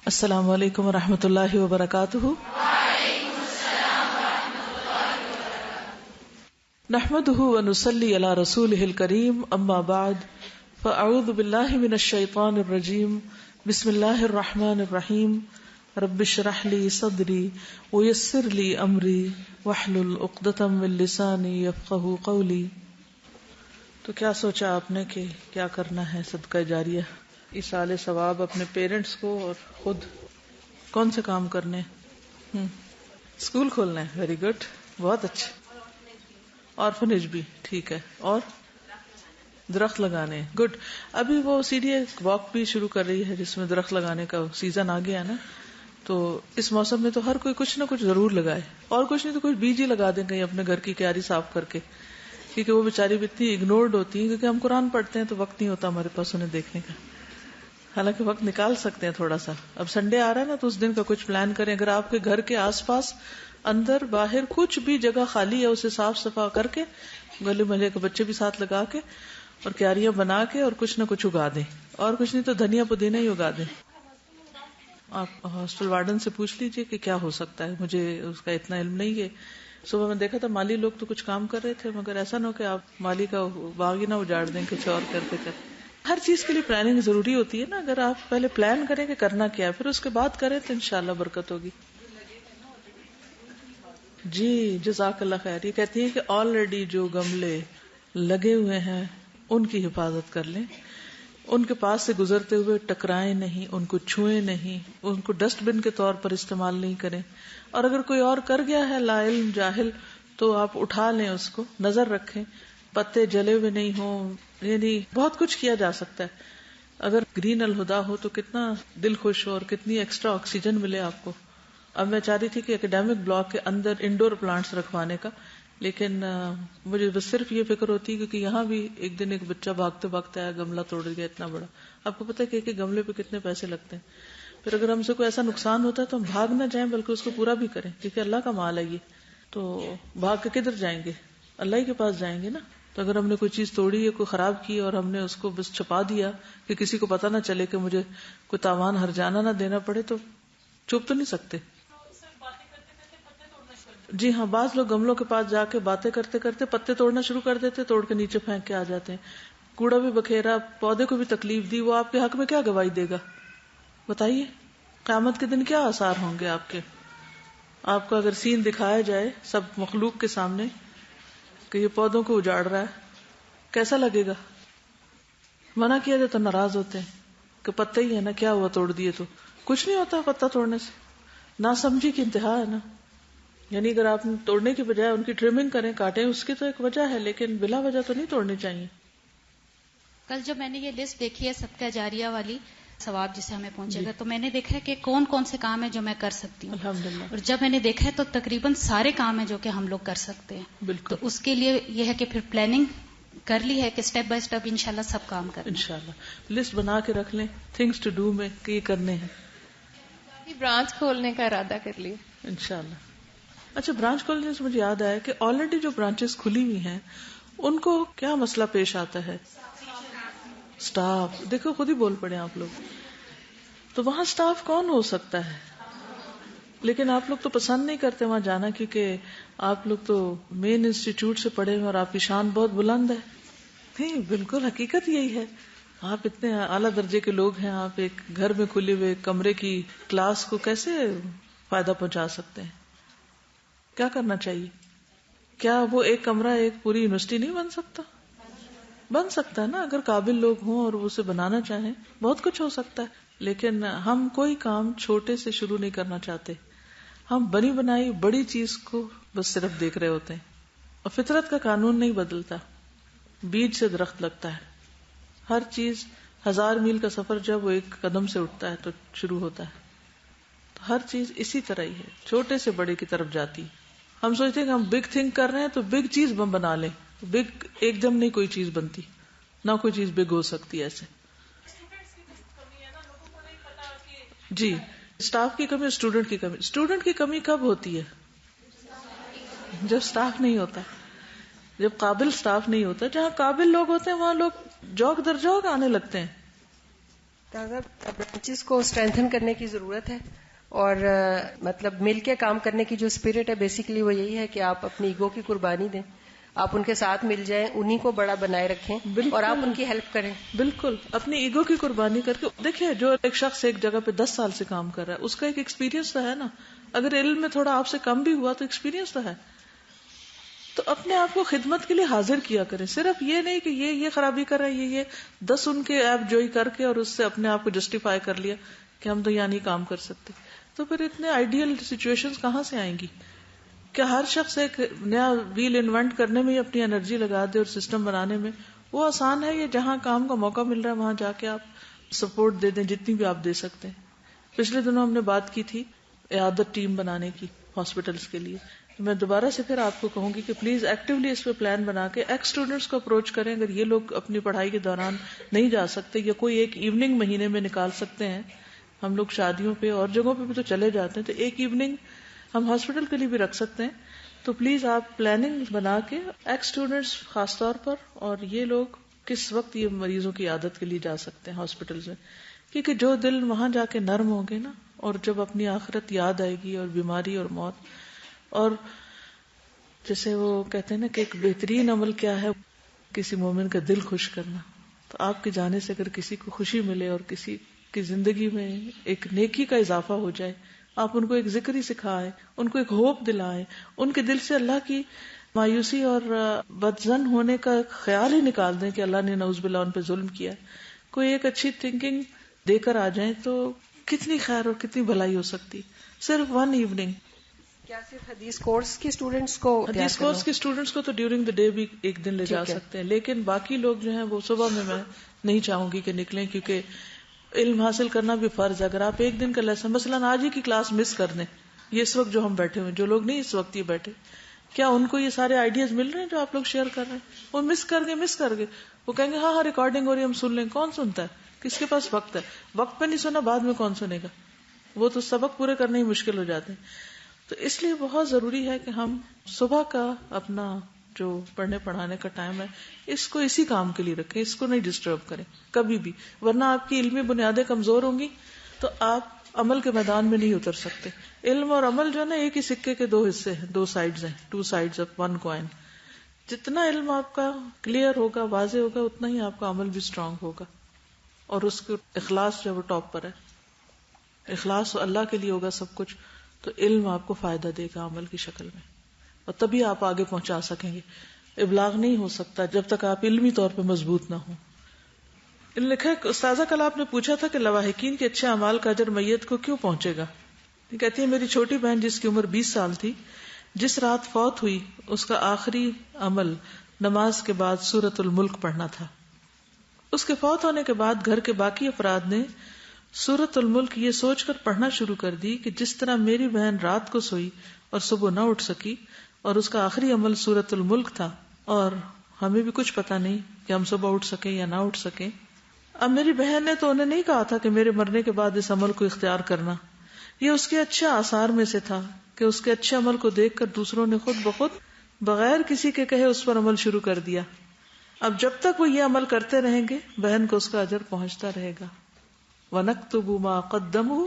السلام علیکم ورحمۃ اللہ وبرکاتہ. نحمده ونصلي على رسوله الكريم اما بعد فاعوذ بالله من الشيطان الرجيم بسم الله الرحمن الرحيم رب اشرح لي صدري ويسر لي امري واحلل عقدة من لساني يفقهوا قولي. تو کیا سوچا آپ نے کہ کیا کرنا ہے صدقہ جاریہ، ایصال ثواب اپنے پیرنٹس کو اور خود؟ کون سے کام کرنے؟ اسکول کھولنا ہے، ویری گڈ، بہت اچھے. آرفنیج بھی ٹھیک ہے، اور درخت لگانے، گڈ. ابھی وہ سیدھی واک بھی شروع کر رہی ہے جس میں درخت لگانے کا سیزن آ گیا ہے نا، تو اس موسم میں تو ہر کوئی کچھ نہ کچھ ضرور لگائے، اور کچھ نہیں تو کچھ بیج ہی لگا دیں کہیں اپنے گھر کی کیاری صاف کر کے، کیونکہ وہ بیچاری بھی اتنی اگنورڈ ہوتی ہیں، کیونکہ ہم قرآن پڑھتے ہیں تو وقت نہیں ہوتا ہمارے پاس انہیں دیکھنے کا. حالانکہ وقت نکال سکتے ہیں تھوڑا سا. اب سنڈے آ رہا ہے نا، تو اس دن کا کچھ پلان کریں. اگر آپ کے گھر کے آس پاس اندر باہر کچھ بھی جگہ خالی ہے اسے صاف صفا کر کے، گلے محلے کے بچے بھی ساتھ لگا کے اور کیاریاں بنا کے اور کچھ نہ کچھ اگا دیں، اور کچھ نہیں تو دھنیا پودینہ ہی اگا دیں. آپ ہاسٹل وارڈن سے پوچھ لیجئے کہ کیا ہو سکتا ہے، مجھے اس کا اتنا علم نہیں ہے. صبح میں دیکھا تھا مالی لوگ تو کچھ کام کر رہے تھے، مگر ایسا نہ ہو کہ آپ مالی کا باغ ہی نہ اجاڑ دیں کچھ اور کرتے کرتے. ہر چیز کے لیے پلاننگ ضروری ہوتی ہے نا. اگر آپ پہلے پلان کریں کہ کرنا کیا ہے، پھر اس کے بعد کریں تو انشاءاللہ برکت ہوگی. جی جزاک اللہ خیر. یہ کہتی ہیں کہ آلریڈی جو گملے لگے ہوئے ہیں ان کی حفاظت کر لیں، ان کے پاس سے گزرتے ہوئے ٹکرائیں نہیں، ان کو چھوئیں نہیں، ان کو ڈسٹ بن کے طور پر استعمال نہیں کریں. اور اگر کوئی اور کر گیا ہے لا علم جاہل تو آپ اٹھا لیں، اس کو نظر رکھیں، پتے جلے ہوئے نہیں ہوں. یعنی بہت کچھ کیا جا سکتا ہے. اگر گرین الہدا ہو تو کتنا دل خوش ہو اور کتنی ایکسٹرا آکسیجن ملے آپ کو. اب میں چاہ رہی تھی کہ اکیڈیمک بلاک کے اندر انڈور پلانٹس رکھوانے کا، لیکن مجھے بس صرف یہ فکر ہوتی ہے کیونکہ یہاں بھی ایک دن ایک بچہ بھاگتے بھاگتے آیا، گملہ توڑ گیا اتنا بڑا. آپ کو پتہ ہے کہ گملے پہ کتنے پیسے لگتے ہیں. پھر اگر ہم سے کوئی ایسا نقصان ہوتا ہے تو ہم بھاگ نہ جائیں بلکہ اس کو پورا بھی کریں، کیونکہ اللہ کا مال ہے یہ. تو بھاگ کے کدھر جائیں گے؟ اللہ ہی کے پاس جائیں گے نا. تو اگر ہم نے کوئی چیز توڑی یا کوئی خراب کی اور ہم نے اس کو بس چھپا دیا کہ کسی کو پتہ نہ چلے کہ مجھے کوئی تاوان ہرجانہ نہ دینا پڑے، تو چھپ تو نہیں سکتے. جی ہاں، بعض لوگ گملوں کے پاس جا کے باتیں کرتے کرتے پتے توڑنا شروع کر دیتے، توڑ کے نیچے پھینک کے آ جاتے ہیں. کوڑا بھی بکھیرا، پودے کو بھی تکلیف دی، وہ آپ کے حق میں کیا گواہی دے گا؟ بتائیے قیامت کے دن کیا آثار ہوں گے آپ کے؟ آپ کو اگر سین دکھایا جائے سب مخلوق کے سامنے کہ یہ پودوں کو اجاڑ رہا ہے، کیسا لگے گا؟ منع کیا جائے تو ناراض ہوتے ہیں کہ پتے ہی ہے نا، کیا ہوا توڑ دیے تو. کچھ نہیں ہوتا پتا توڑنے سے، ناسمجھی کی انتہا ہے نا. یعنی اگر آپ توڑنے کی بجائے ان کی ٹرمنگ کریں، کاٹیں، اس کی تو ایک وجہ ہے، لیکن بلا وجہ تو نہیں توڑنی چاہیے. کل جب میں نے یہ لسٹ دیکھی ہے صدقہ جاریہ والی، ثواب جسے ہمیں پہنچے گا، تو میں نے دیکھا ہے کہ کون کون سے کام ہیں جو میں کر سکتی ہوں. الحمدللہ. اور جب میں نے دیکھا ہے تو تقریباً سارے کام ہیں جو کہ ہم لوگ کر سکتے ہیں. بالکل. تو اس کے لیے یہ ہے کہ پھر پلاننگ کر لی ہے کہ سٹیپ بائی سٹیپ انشاءاللہ سب کام کریں. انشاءاللہ لسٹ بنا کے رکھ لیں تھنگس ٹو ڈو میں کہ یہ کرنے ہیں. برانچ کھولنے کا ارادہ کر لیا انشاءاللہ. اچھا، برانچ کھولنے سے مجھے یاد آیا کہ آلریڈی جو برانچز کھلی ہوئی ہیں ان کو کیا مسئلہ پیش آتا ہے؟ سٹاف. دیکھو خود ہی بول پڑے آپ لوگ. تو وہاں سٹاف کون ہو سکتا ہے؟ لیکن آپ لوگ تو پسند نہیں کرتے وہاں جانا، کیونکہ آپ لوگ تو مین انسٹیٹیوٹ سے پڑھے ہوئے اور آپ کی شان بہت بلند ہے. نہیں، بالکل حقیقت یہی ہے. آپ اتنے اعلیٰ درجے کے لوگ ہیں، آپ ایک گھر میں کھلے ہوئے کمرے کی کلاس کو کیسے فائدہ پہنچا سکتے ہیں؟ کیا کرنا چاہیے؟ کیا وہ ایک کمرہ ایک پوری یونیورسٹی نہیں بن سکتا؟ بن سکتا ہے نا، اگر قابل لوگ ہوں اور اسے بنانا چاہیں. بہت کچھ ہو سکتا ہے. لیکن ہم کوئی کام چھوٹے سے شروع نہیں کرنا چاہتے. ہم بنی بنائی بڑی چیز کو بس صرف دیکھ رہے ہوتے ہیں. اور فطرت کا قانون نہیں بدلتا. بیج سے درخت لگتا ہے. ہر چیز 1000 میل کا سفر جب وہ ایک قدم سے اٹھتا ہے تو شروع ہوتا ہے. تو ہر چیز اسی طرح ہی ہے، چھوٹے سے بڑے کی طرف جاتی. ہم سوچتے ہیں کہ ہم بگ تھنک کر رہے ہیں تو بگ چیز بنا لیں. بگ ایک دم نہیں کوئی چیز بنتی، نہ کوئی چیز بگ ہو سکتی ایسے. جی، اسٹاف کی کمی، اسٹوڈنٹ کی کمی. اسٹوڈنٹ کی کمی کب ہوتی ہے؟ جب اسٹاف نہیں ہوتا، جب قابل اسٹاف نہیں ہوتا. جہاں قابل لوگ ہوتے ہیں وہاں لوگ جوک در جوک آنے لگتے ہیں. برانچز کو اسٹرینتھن کرنے کی ضرورت ہے، اور مطلب مل کے کام کرنے کی جو اسپرٹ ہے بیسیکلی وہ یہی ہے کہ آپ اپنی ایگو کی قربانی دیں، آپ ان کے ساتھ مل جائیں، انہی کو بڑا بنائے رکھیں اور آپ ان کی ہیلپ کریں. بالکل اپنی ایگو کی قربانی کر کے دیکھیں. جو ایک شخص ایک جگہ پہ 10 سال سے کام کر رہا ہے، اس کا ایک ایکسپیرینس تو ہے نا. اگر علم میں تھوڑا آپ سے کم بھی ہوا تو ایکسپیرینس تو ہے. تو اپنے آپ کو خدمت کے لیے حاضر کیا کریں. صرف یہ نہیں کہ یہ خرابی کر رہے ہیں، یہ 10 ان کے ایپ جوئی کر کے اور اس سے اپنے آپ کو جسٹیفائی کر لیا کہ ہم تو یہاں نہیں کام کر سکتے. تو پھر اتنے آئیڈیل سچویشنز کہاں سے آئیں گی؟ کہ ہر شخص ایک نیا ویل انوینٹ کرنے میں ہی اپنی انرجی لگا دے اور سسٹم بنانے میں. وہ آسان ہے. یہ جہاں کام کا موقع مل رہا ہے وہاں جا کے آپ سپورٹ دے دیں جتنی بھی آپ دے سکتے ہیں. پچھلے دنوں ہم نے بات کی تھی عیادت ٹیم بنانے کی ہاسپٹلس کے لیے. میں دوبارہ سے پھر آپ کو کہوں گی کہ پلیز ایکٹیولی اس پہ پلان بنا کے ایکس اسٹوڈنٹس کو اپروچ کریں. اگر یہ لوگ اپنی پڑھائی کے دوران نہیں جا سکتے یا کوئی ایک ایوننگ مہینے میں نکال سکتے ہیں. ہم لوگ شادیوں پہ اور جگہوں پہ بھی تو چلے جاتے ہیں، تو ایک ایوننگ ہم ہاسپٹل کے لیے بھی رکھ سکتے ہیں. تو پلیز آپ پلاننگ بنا کے ایکس اسٹوڈنٹس خاص طور پر، اور یہ لوگ کس وقت یہ مریضوں کی عادت کے لیے جا سکتے ہیں ہاسپٹلز میں. کیونکہ جو دل وہاں جا کے نرم ہوں گے نا، اور جب اپنی آخرت یاد آئے گی اور بیماری اور موت، اور جیسے وہ کہتے ہیں نا کہ ایک بہترین عمل کیا ہے، کسی مومن کا دل خوش کرنا. تو آپ کے جانے سے اگر کسی کو خوشی ملے اور کسی کی زندگی میں ایک نیکی کا اضافہ ہو جائے، آپ ان کو ایک ذکر ہی سکھائیں، ان کو ایک ہوپ دلائیں، ان کے دل سے اللہ کی مایوسی اور بدظن ہونے کا خیال ہی نکال دیں کہ اللہ نے نعوذ باللہ ان پہ ظلم کیا. کوئی ایک اچھی تھنکنگ دے کر آ جائیں تو کتنی خیر اور کتنی بھلائی ہو سکتی. صرف ون ایوننگ. کیا صرف حدیث کورس کے اسٹوڈینٹس کو؟ حدیث کورس کے اسٹوڈینٹس کو تو ڈیورنگ دا ڈے بھی ایک دن لے جا سکتے ہیں، لیکن باقی لوگ جو ہیں وہ صبح میں نہیں چاہوں گی کہ نکلیں، کیونکہ علم حاصل کرنا بھی فرض ہے. اگر آپ ایک دن کا لیسن مثلاً آج ہی کی کلاس مس کر دیں، یہ اس وقت جو ہم بیٹھے ہوئے، جو لوگ نہیں اس وقت یہ بیٹھے، کیا ان کو یہ سارے آئیڈیاز مل رہے ہیں جو آپ لوگ شیئر کر رہے ہیں؟ وہ مس کر گئے وہ کہیں گے ہاں ریکارڈنگ ہو رہی ہے ہم سن لیں. کون سنتا ہے؟ کس کے پاس وقت ہے؟ وقت پہ نہیں سنا بعد میں کون سنے گا؟ وہ تو سبق پورے کرنے ہی مشکل ہو جاتے ہیں. تو اس لیے بہت ضروری ہے کہ ہم صبح کا اپنا جو پڑھنے پڑھانے کا ٹائم ہے اس کو اسی کام کے لیے رکھیں، اس کو نہیں ڈسٹرب کریں کبھی بھی، ورنہ آپ کی علمی بنیادیں کمزور ہوں گی تو آپ عمل کے میدان میں نہیں اتر سکتے. علم اور عمل جو ہے نا ایک ہی سکے کے دو حصے ہیں، دو سائڈز ہیں، two sides of one coin. جتنا علم آپ کا کلیئر ہوگا، واضح ہوگا، اتنا ہی آپ کا عمل بھی اسٹرانگ ہوگا. اور اس کے اخلاص جو ہے وہ ٹاپ پر ہے. اخلاص اللہ کے لیے ہوگا سب کچھ، تو علم آپ کو فائدہ دے گا عمل کی شکل میں، اور تبھی آپ آگے پہنچا سکیں گے. ابلاغ نہیں ہو سکتا جب تک آپ علمی طور پہ مضبوط نہ ہوں. لکھا ہے استاذہ کل آپ نے پوچھا تھا کہ لواحقین کے اچھے اعمال کا اجر میت کو کیوں پہنچے گا. کہتی ہے میری چھوٹی بہن جس کی عمر 20 سال تھی، جس رات فوت ہوئی اس کا آخری عمل نماز کے بعد سورۃ الملک پڑھنا تھا. اس کے فوت ہونے کے بعد گھر کے باقی افراد نے سورۃ الملک یہ سوچ کر پڑھنا شروع کر دی کہ جس طرح میری بہن رات کو سوئی اور صبح نہ اٹھ سکی اور اس کا آخری عمل سورۃ الملک تھا، اور ہمیں بھی کچھ پتا نہیں کہ ہم صبح اٹھ سکیں یا نہ اٹھ سکیں. اب میری بہن نے تو انہیں نہیں کہا تھا کہ میرے مرنے کے بعد اس عمل کو اختیار کرنا. یہ اس کے اچھے آثار میں سے تھا کہ اس کے اچھے عمل کو دیکھ کر دوسروں نے خود بخود بغیر کسی کے کہے اس پر عمل شروع کر دیا. اب جب تک وہ یہ عمل کرتے رہیں گے بہن کو اس کا اجر پہنچتا رہے گا. وَنَكْتُبُ مَا قَدَّمُوا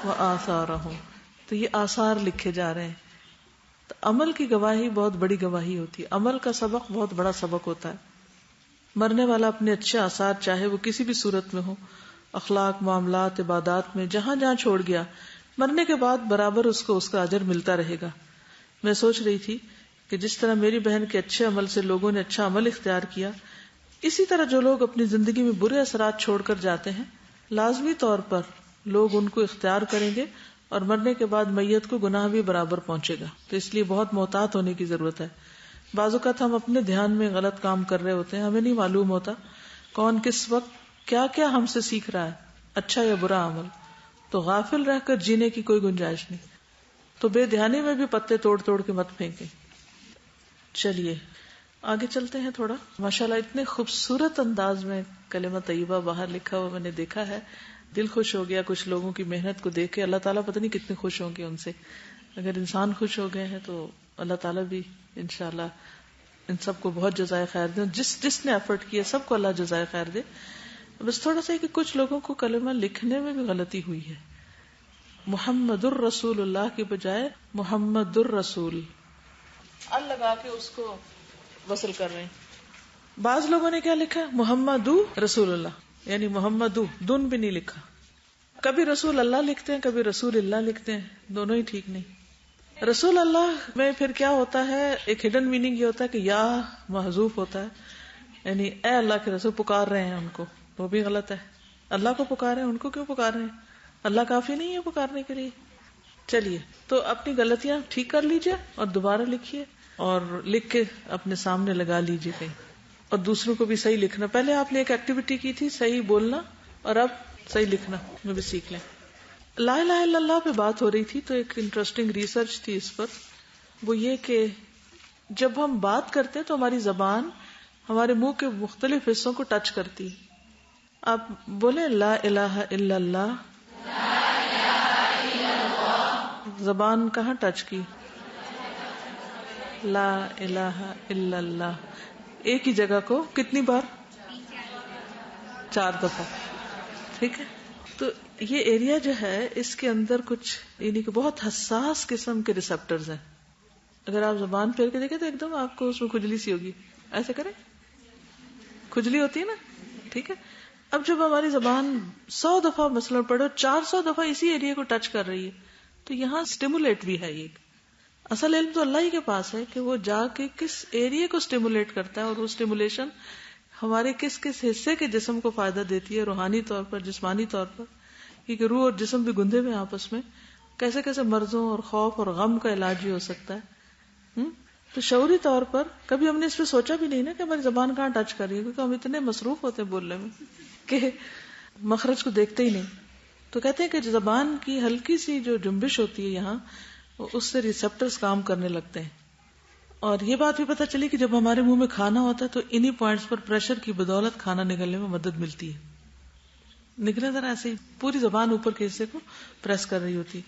وَآثَارَهُمْ. تو یہ آثار لکھے جا رہے ہیں. تو عمل کی گواہی بہت بڑی گواہی ہوتی ہے. عمل کا سبق بہت بڑا سبق ہوتا ہے. مرنے والا اپنے اچھے آثار چاہے وہ کسی بھی صورت میں ہو، اخلاق، معاملات، عبادات میں جہاں جہاں چھوڑ گیا، مرنے کے بعد برابر اس کو اس کا اجر ملتا رہے گا. میں سوچ رہی تھی کہ جس طرح میری بہن کے اچھے عمل سے لوگوں نے اچھا عمل اختیار کیا، اسی طرح جو لوگ اپنی زندگی میں برے اثرات چھوڑ کر جاتے ہیں لازمی طور پر لوگ ان کو اختیار کریں گے، اور مرنے کے بعد میت کو گناہ بھی برابر پہنچے گا. تو اس لیے بہت محتاط ہونے کی ضرورت ہے. بعض اوقات ہم اپنے دھیان میں غلط کام کر رہے ہوتے ہیں، ہمیں نہیں معلوم ہوتا کون کس وقت کیا کیا ہم سے سیکھ رہا ہے، اچھا یا برا عمل. تو غافل رہ کر جینے کی کوئی گنجائش نہیں. تو بے دھیانی میں بھی پتے توڑ توڑ کے مت پھینکیں. چلیے آگے چلتے ہیں تھوڑا. ماشاءاللہ اتنے خوبصورت انداز میں کلمہ طیبہ باہر لکھا ہوا میں نے دیکھا ہے، دل خوش ہو گیا. کچھ لوگوں کی محنت کو دیکھ کے اللہ تعالیٰ پتہ نہیں کتنے خوش ہوں گے ان سے. اگر انسان خوش ہو گئے ہیں تو اللہ تعالیٰ بھی انشاءاللہ ان سب کو بہت جزائے خیر دے. جس نے ایفرٹ کیا سب کو اللہ جزائے خیر دے. بس تھوڑا سا کہ کچھ لوگوں کو کلمہ لکھنے میں بھی غلطی ہوئی ہے. محمد الرسول اللہ کی بجائے محمد الرسول ال لگا کے اس کو وصل کر رہے ہیں. بعض لوگوں نے کیا لکھا؟ محمد رسول اللہ، یعنی محمد دن بھی نہیں لکھا. کبھی رسول اللہ لکھتے ہیں، کبھی رسول اللہ لکھتے ہیں، دونوں ہی ٹھیک نہیں. رسول اللہ میں پھر کیا ہوتا ہے، ایک ہڈن میننگ یہ ہوتا ہے کہ یا محذوف ہوتا ہے، یعنی اے اللہ کے رسول پکار رہے ہیں ان کو، وہ بھی غلط ہے. اللہ کو پکارے، ان کو کیوں پکار رہے ہیں؟ اللہ کافی نہیں ہے پکارنے کے لیے. چلیے تو اپنی غلطیاں ٹھیک کر لیجئے اور دوبارہ لکھیے اور لکھ کے اپنے سامنے لگا لیجئے کہیں، اور دوسروں کو بھی صحیح لکھنا. پہلے آپ نے ایک ایکٹیویٹی کی تھی صحیح بولنا، اور اب صحیح لکھنا میں بھی سیکھ لیں. لا الہ الا اللہ پہ بات ہو رہی تھی تو ایک انٹرسٹنگ ریسرچ تھی اس پر. وہ یہ کہ جب ہم بات کرتے ہیں تو ہماری زبان ہمارے منہ کے مختلف حصوں کو ٹچ کرتی. آپ بولیں لا الہ الا اللہ، زبان کہاں ٹچ کی؟ لا الہ الا اللہ ایک ہی جگہ کو کتنی بار؟ 4 دفعہ. ٹھیک ہے. تو یہ ایریا جو ہے اس کے اندر کچھ یعنی کہ بہت حساس قسم کے ریسپٹرز ہیں. اگر آپ زبان پھیر کے دیکھیں تو ایک دم آپ کو اس میں کھجلی سی ہوگی. ایسے کریں، کھجلی ہوتی ہے نا. ٹھیک ہے. اب جب ہماری زبان 100 دفعہ مثلا پڑھو، 400 دفعہ اسی ایریا کو ٹچ کر رہی ہے، تو یہاں سٹیمولیٹ بھی ہے. یہ اصل علم تو اللہ ہی کے پاس ہے کہ وہ جا کے کس ایریا کو سٹیمولیٹ کرتا ہے، اور وہ سٹیمولیشن ہمارے کس کس حصے کے جسم کو فائدہ دیتی ہے، روحانی طور پر، جسمانی طور پر. کیونکہ روح اور جسم بھی گندے ہوئے آپس میں، کیسے کیسے مرضوں اور خوف اور غم کا علاج بھی ہو سکتا ہے. تو شعوری طور پر کبھی ہم نے اس پہ سوچا بھی نہیں نا کہ ہماری زبان کہاں ٹچ کر رہی ہے، کیونکہ ہم اتنے مصروف ہوتے ہیں بولنے میں کہ مخرج کو دیکھتے ہی نہیں. تو کہتے ہیں کہ زبان کی ہلکی سی جو جنبش ہوتی ہے یہاں، اس سے ریسپٹرز کام کرنے لگتے ہیں. اور یہ بات بھی پتہ چلی کہ جب ہمارے منہ میں کھانا ہوتا ہے تو انہی پوائنٹس پر پریشر کی بدولت کھانا نگلنے میں مدد ملتی ہے. نگلے ذرا ایسے ہی پوری زبان اوپر کے حصے کو پریس کر رہی ہوتی.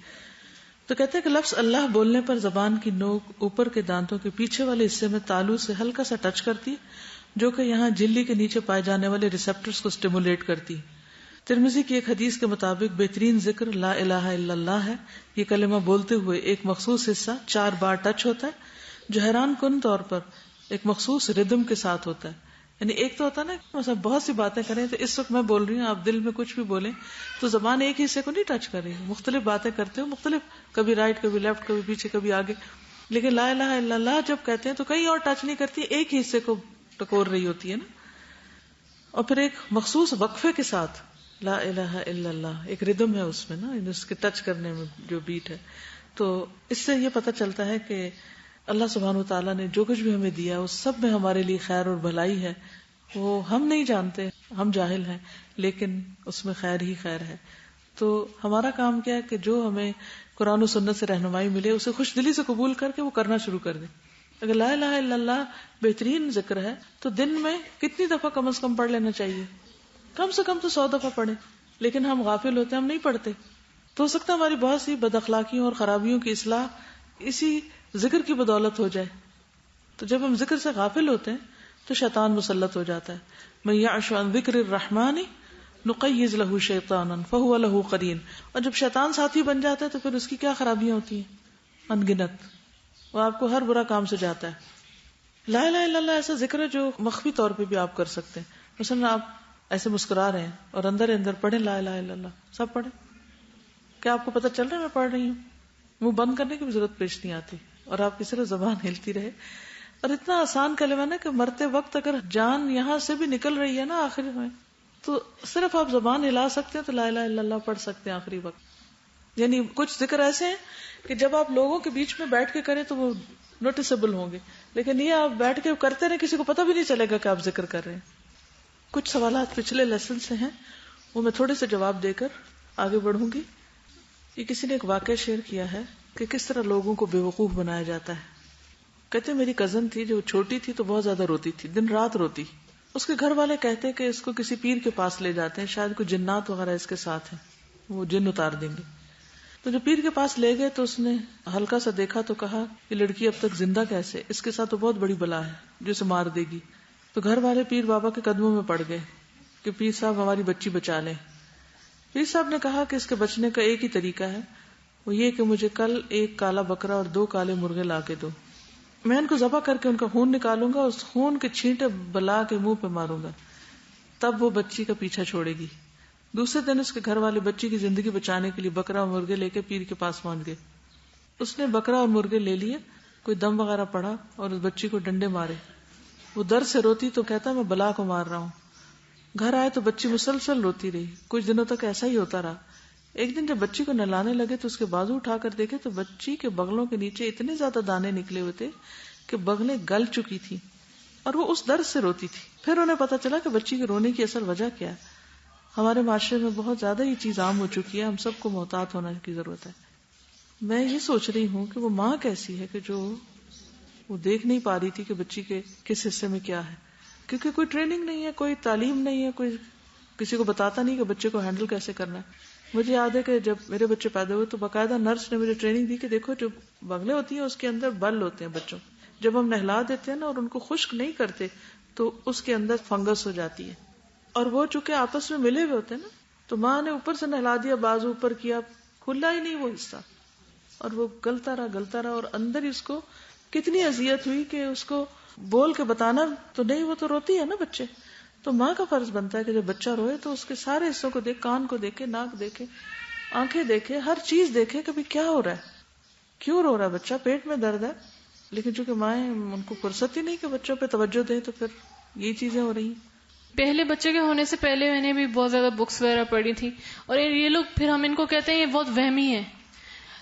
تو کہتے ہیں کہ لفظ اللہ بولنے پر زبان کی نوک اوپر کے دانتوں کے پیچھے والے حصے میں تالو سے ہلکا سا ٹچ کرتی، جو کہ یہاں جھلی کے نیچے پائے جانے والے ریسپٹرز کو سٹیمولیٹ کرتی. ترمذی کی ایک حدیث کے مطابق بہترین ذکر لا الہ الا اللہ ہے. یہ کلمہ بولتے ہوئے ایک مخصوص حصہ 4 بار ٹچ ہوتا ہے، جو حیران کن طور پر ایک مخصوص ردم کے ساتھ ہوتا ہے. یعنی ایک تو ہوتا ہے نا مثلا بہت سی باتیں کریں تو اس وقت میں بول رہی ہوں، آپ دل میں کچھ بھی بولیں تو زبان ایک ہی حصے کو نہیں ٹچ کر رہی، مختلف باتیں کرتے ہو، مختلف، کبھی رائٹ کبھی لیفٹ کبھی پیچھے کبھی آگے. لیکن لا الہ الا اللہ جب کہتے ہیں تو کہیں اور ٹچ نہیں کرتی، ایک ہی حصے کو ٹکور رہی ہوتی ہے نا. اور پھر ایک مخصوص وقفے کے ساتھ لا الہ الا اللہ، ایک ردم ہے اس میں نا، اس کے ٹچ کرنے میں جو بیٹ ہے. تو اس سے یہ پتہ چلتا ہے کہ اللہ سبحانہ و تعالیٰ نے جو کچھ بھی ہمیں دیا اس سب میں ہمارے لیے خیر اور بھلائی ہے. وہ ہم نہیں جانتے، ہم جاہل ہیں، لیکن اس میں خیر ہی خیر ہے. تو ہمارا کام کیا ہے کہ جو ہمیں قرآن و سنت سے رہنمائی ملے اسے خوش دلی سے قبول کر کے وہ کرنا شروع کر دیں. اگر لا الہ الا اللہ بہترین ذکر ہے تو دن میں کتنی دفعہ کم از کم پڑھ لینا چاہیے؟ کم سے کم تو 100 دفعہ پڑھیں. لیکن ہم غافل ہوتے ہیں، ہم نہیں پڑھتے. تو ہو سکتا ہے ہماری بہت سی بد اخلاقیوں اور خرابیوں کی اصلاح اسی ذکر کی بدولت ہو جائے. تو جب ہم ذکر سے غافل ہوتے ہیں تو شیطان مسلط ہو جاتا ہے. من یعش عن ذکر الرحمن نقیض له شیطانا فهو له قرین. اور جب شیطان ساتھی بن جاتا ہے تو پھر اس کی کیا خرابیاں ہوتی ہیں؟ ان گنت. وہ آپ کو ہر برا کام سے جاتا ہے. لا الہ الا اللہ ایسا ذکر ہے جو مخفی طور پہ بھی آپ کر سکتے ہیں. مثلا آپ ایسے مسکرا رہے ہیں اور اندر اندر پڑھیں لا الہ الا اللہ. سب پڑھیں. کیا آپ کو پتہ چل رہا ہے میں پڑھ رہی ہوں؟ منہ بند کرنے کی بھی ضرورت پیش نہیں آتی اور آپ کی صرف زبان ہلتی رہے. اور اتنا آسان کلمہ نا کہ مرتے وقت اگر جان یہاں سے بھی نکل رہی ہے نا آخر میں تو صرف آپ زبان ہلا سکتے ہیں تو لا الہ الا اللہ پڑھ سکتے ہیں آخری وقت. یعنی کچھ ذکر ایسے ہیں کہ جب آپ لوگوں کے بیچ میں بیٹھ کے کریں تو وہ نوٹسبل ہوں گے، لیکن یہ آپ بیٹھ کے کرتے رہے کسی کو پتہ بھی نہیں چلے گا کہ آپ ذکر کر رہے ہیں. کچھ سوالات پچھلے لیسن سے ہیں، وہ میں تھوڑے سے جواب دے کر آگے بڑھوں گی. یہ کسی نے ایک واقعہ شیئر کیا ہے کہ کس طرح لوگوں کو بیوقوف بنایا جاتا ہے. کہتے میری کزن تھی جو چھوٹی تھی تو بہت زیادہ روتی تھی، دن رات روتی. اس کے گھر والے کہتے کہ اس کو کسی پیر کے پاس لے جاتے ہیں، شاید کوئی جنات وغیرہ اس کے ساتھ ہیں، وہ جن اتار دیں گے. تو جو پیر کے پاس لے گئے تو اس نے ہلکا سا دیکھا تو کہا کہ لڑکی اب تک زندہ کیسے، اس کے ساتھ تو بہت بڑی بلا ہے جو اسے مار دے گی. تو گھر والے پیر بابا کے قدموں میں پڑ گئے کہ پیر صاحب ہماری بچی بچا لیں. پیر صاحب نے کہا کہ اس کے بچنے کا ایک ہی طریقہ ہے، وہ یہ کہ مجھے کل ایک کالا بکرا اور 2 کالے مرغے لا کے دو، میں ان کو ذبح کر کے ان کا خون نکالوں گا، اس خون کے چھینٹے بلا کے منہ پہ ماروں گا، تب وہ بچی کا پیچھا چھوڑے گی. دوسرے دن اس کے گھر والے بچی کی زندگی بچانے کے لیے بکرا اور مرغے لے کے پیر کے پاس پہنچ گئے. اس نے بکرا اور مرغے لے لیے، کوئی دم وغیرہ پڑا اور اس بچی کو ڈنڈے مارے. وہ درد سے روتی تو کہتا میں بلا کو مار رہا ہوں. گھر آئے تو بچی مسلسل روتی رہی. کچھ دنوں تک ایسا ہی ہوتا رہا. ایک دن جب بچی کو نہلانے لگے تو اس کے بازو اٹھا کر دیکھے تو بچی کے بغلوں کے نیچے اتنے زیادہ دانے نکلے ہوئے تھے کہ بغلیں گل چکی تھی اور وہ اس درد سے روتی تھی. پھر انہیں پتا چلا کہ بچی کے رونے کی اصل وجہ کیا ہے. ہمارے معاشرے میں بہت زیادہ یہ چیز عام ہو چکی ہے، ہم سب کو محتاط ہونے کی ضرورت ہے. میں یہ سوچ رہی ہوں کہ وہ ماں کیسی ہے کہ جو وہ دیکھ نہیں پا رہی تھی کہ بچی کے کس حصے میں کیا ہے، کیونکہ کوئی ٹریننگ نہیں ہے، کوئی تعلیم نہیں ہے، کوئی کسی کو بتاتا نہیں کہ بچے کو ہینڈل کیسے کرنا ہے. مجھے یاد ہے کہ جب میرے بچے پیدا ہوئے تو باقاعدہ نرس نے مجھے ٹریننگ دی کہ دیکھو جو بغلیں ہوتی ہیں اس کے اندر بل ہوتے ہیں بچوں، جب ہم نہلا دیتے ہیں نا اور ان کو خشک نہیں کرتے تو اس کے اندر فنگس ہو جاتی ہے، اور وہ چونکہ آپس میں ملے ہوئے ہوتے ہیں نا تو ماں نے اوپر سے نہلا دیا، بازو اوپر کیا، کھلا ہی نہیں وہ حصہ، اور وہ گلتا رہا اور اندر اس کو کتنی اذیت ہوئی کہ اس کو بول کے بتانا تو نہیں، وہ تو روتی ہے نا بچے. تو ماں کا فرض بنتا ہے کہ جب بچہ روئے تو اس کے سارے حصوں کو دیکھ، کان کو دیکھے، ناک دیکھے، آنکھیں دیکھے، ہر چیز دیکھے کہ بھی کیا ہو رہا ہے، کیوں رو رہا ہے بچہ، پیٹ میں درد ہے. لیکن چونکہ مائیں ان کو فرصت ہی نہیں کہ بچوں پہ توجہ دیں تو پھر یہی چیزیں ہو رہی ہیں. پہلے بچے کے ہونے سے پہلے میں نے بھی بہت زیادہ بکس وغیرہ پڑھی تھی، اور یہ لوگ پھر ہم ان کو کہتے ہیں یہ بہت وہمی ہے،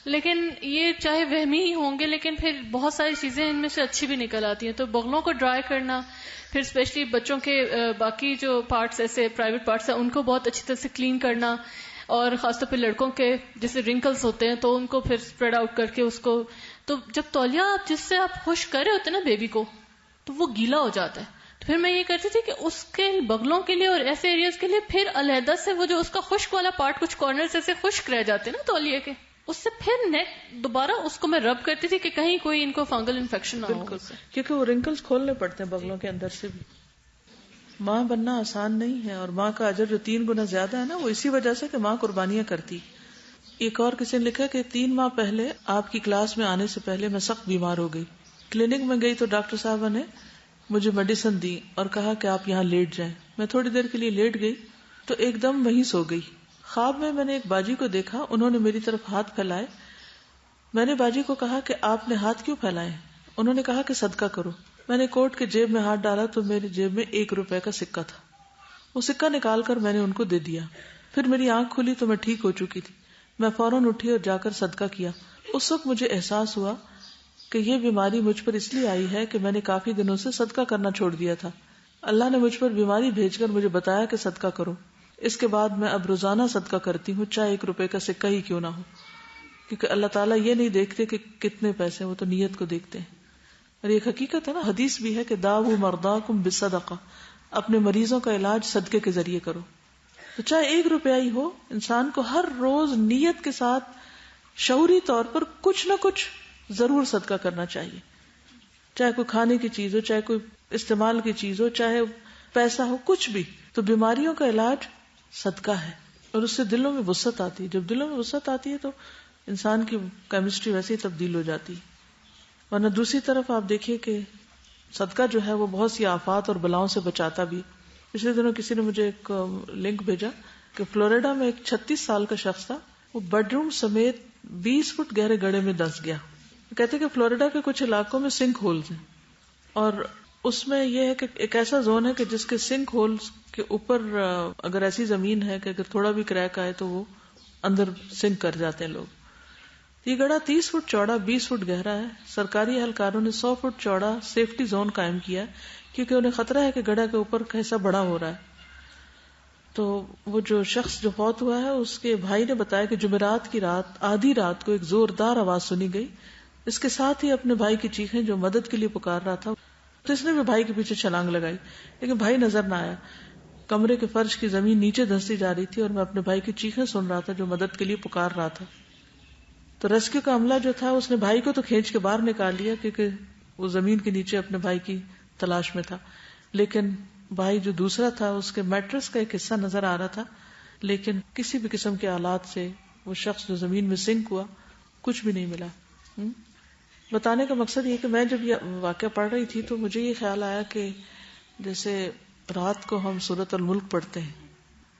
لیکن یہ چاہے وہمی ہی ہوں گے لیکن پھر بہت ساری چیزیں ان میں سے اچھی بھی نکل آتی ہیں. تو بغلوں کو ڈرائی کرنا، پھر اسپیشلی بچوں کے باقی جو پارٹس ایسے پرائیویٹ پارٹس ہیں ان کو بہت اچھی طرح سے کلین کرنا، اور خاص طور پہ لڑکوں کے جیسے رنکلز ہوتے ہیں تو ان کو پھر اسپریڈ آؤٹ کر کے اس کو، تو جب تولیہ آپ جس سے آپ خشک کر رہے ہوتے ہیں نا بیبی کو تو وہ گیلا ہو جاتا ہے. تو پھر میں یہ کرتی تھی کہ اس کے بغلوں کے لیے اور ایسے ایریاز کے لیے پھر علیحدہ سے وہ جو اس کا خشک والا پارٹ کچھ کارنرز ایسے خشک رہ جاتے ہیں نا تولیے کے، اس سے پھر نیک دوبارہ اس کو میں رب کرتی تھی کہ کہیں کوئی ان کو فنگل انفیکشن نہ ہو. کیونکہ وہ رنکلز کھولنے پڑتے ہیں بغلوں کے اندر سے بھی. ماں بننا آسان نہیں ہے، اور ماں کا اجر جو 3 گنا زیادہ ہے نا وہ اسی وجہ سے کہ ماں قربانیاں کرتی. ایک اور کسی نے لکھا کہ 3 ماہ پہلے آپ کی کلاس میں آنے سے پہلے میں سخت بیمار ہو گئی. کلینک میں گئی تو ڈاکٹر صاحبہ نے مجھے میڈیسن دی اور کہا کہ آپ یہاں لیٹ جائیں. میں تھوڑی دیر کے لیے لیٹ گئی تو ایک دم وہیں سو گئی. خواب میں نے ایک باجی کو دیکھا، انہوں نے میری طرف ہاتھ پھیلائے. میں نے باجی کو کہا کہ آپ نے ہاتھ کیوں پھیلائے؟ انہوں نے کہا کہ صدقہ کرو. میں نے کوٹ کے جیب میں ہاتھ ڈالا تو میری جیب میں 1 روپے کا سکہ تھا. وہ سکہ نکال کر میں نے ان کو دے دیا. پھر میری آنکھ کھلی تو میں ٹھیک ہو چکی تھی. میں فوراً اٹھی اور جا کر صدقہ کیا. اس وقت مجھے احساس ہوا کہ یہ بیماری مجھ پر اس لیے آئی ہے کہ میں نے کافی دنوں سے صدقہ کرنا چھوڑ دیا تھا. اللہ نے مجھ پر بیماری بھیج کر مجھے بتایا کہ صدقہ کرو. اس کے بعد میں اب روزانہ صدقہ کرتی ہوں، چاہے 1 روپے کا سکہ ہی کیوں نہ ہو، کیونکہ اللہ تعالیٰ یہ نہیں دیکھتے کہ کتنے پیسے، وہ تو نیت کو دیکھتے ہیں. اور یہ حقیقت ہے نا، حدیث بھی ہے کہ داؤ مرضاکم بالصدقہ، اپنے مریضوں کا علاج صدقے کے ذریعے کرو. تو چاہے 1 روپیہ ہی ہو، انسان کو ہر روز نیت کے ساتھ شعوری طور پر کچھ نہ کچھ ضرور صدقہ کرنا چاہیے. چاہے کوئی کھانے کی چیز ہو، چاہے کوئی استعمال کی چیز ہو، چاہے پیسہ ہو، کچھ بھی. تو بیماریوں کا علاج صدقہ ہے، اور اس سے دلوں میں وسعت آتی ہے. جب دلوں میں وسعت آتی ہے تو انسان کی کیمسٹری ویسے ہی تبدیل ہو جاتی ہے. ورنہ دوسری طرف آپ دیکھیے کہ صدقہ جو ہے وہ بہت سی آفات اور بلاؤں سے بچاتا بھی. پچھلے دنوں کسی نے مجھے ایک لنک بھیجا کہ فلوریڈا میں ایک 36 سال کا شخص تھا، وہ بیڈ روم سمیت 20 فٹ گہرے گڑھے میں دھس گیا. کہتے کہ فلوریڈا کے کچھ علاقوں میں سنک ہولز ہیں، اور اس میں یہ ہے کہ ایک ایسا زون ہے کہ جس کے سنک ہولز کے اوپر اگر ایسی زمین ہے کہ اگر تھوڑا بھی کریک آئے تو وہ اندر سنک کر جاتے ہیں لوگ. یہ گڑھا 30 فٹ چوڑا 20 فٹ گہرا ہے. سرکاری اہلکاروں نے 100 فٹ چوڑا سیفٹی زون قائم کیا کیونکہ انہیں خطرہ ہے کہ گڑھا کے اوپر کا حصہ بڑا ہو رہا ہے. تو وہ جو شخص جو فوت ہوا ہے اس کے بھائی نے بتایا کہ جمعرات کی رات آدھی رات کو ایک زوردار آواز سنی گئی. اس کے ساتھ ہی اپنے بھائی کی چیخیں جو مدد کے لیے پکار رہا تھا، تو اس نے بھی بھائی کے پیچھے چھلانگ لگائی، لیکن بھائی نظر نہ آیا. کمرے کے فرش کی زمین نیچے دھستی جا رہی تھی اور میں اپنے بھائی کی چیخیں سن رہا تھا جو مدد کے لیے پکار رہا تھا. تو ریسکیو کا عملہ جو تھا اس نے بھائی کو تو کھینچ کے باہر نکال لیا کیونکہ وہ زمین کے نیچے اپنے بھائی کی تلاش میں تھا، لیکن بھائی جو دوسرا تھا اس کے میٹرس کا ایک حصہ نظر آ رہا تھا، لیکن کسی بھی قسم کے آلات سے وہ شخص جو زمین میں سنک ہوا کچھ بھی نہیں ملا. بتانے کا مقصد یہ کہ میں جب یہ واقعہ پڑھ رہی تھی تو مجھے یہ خیال آیا کہ جیسے رات کو ہم سورۃ الملک پڑھتے ہیں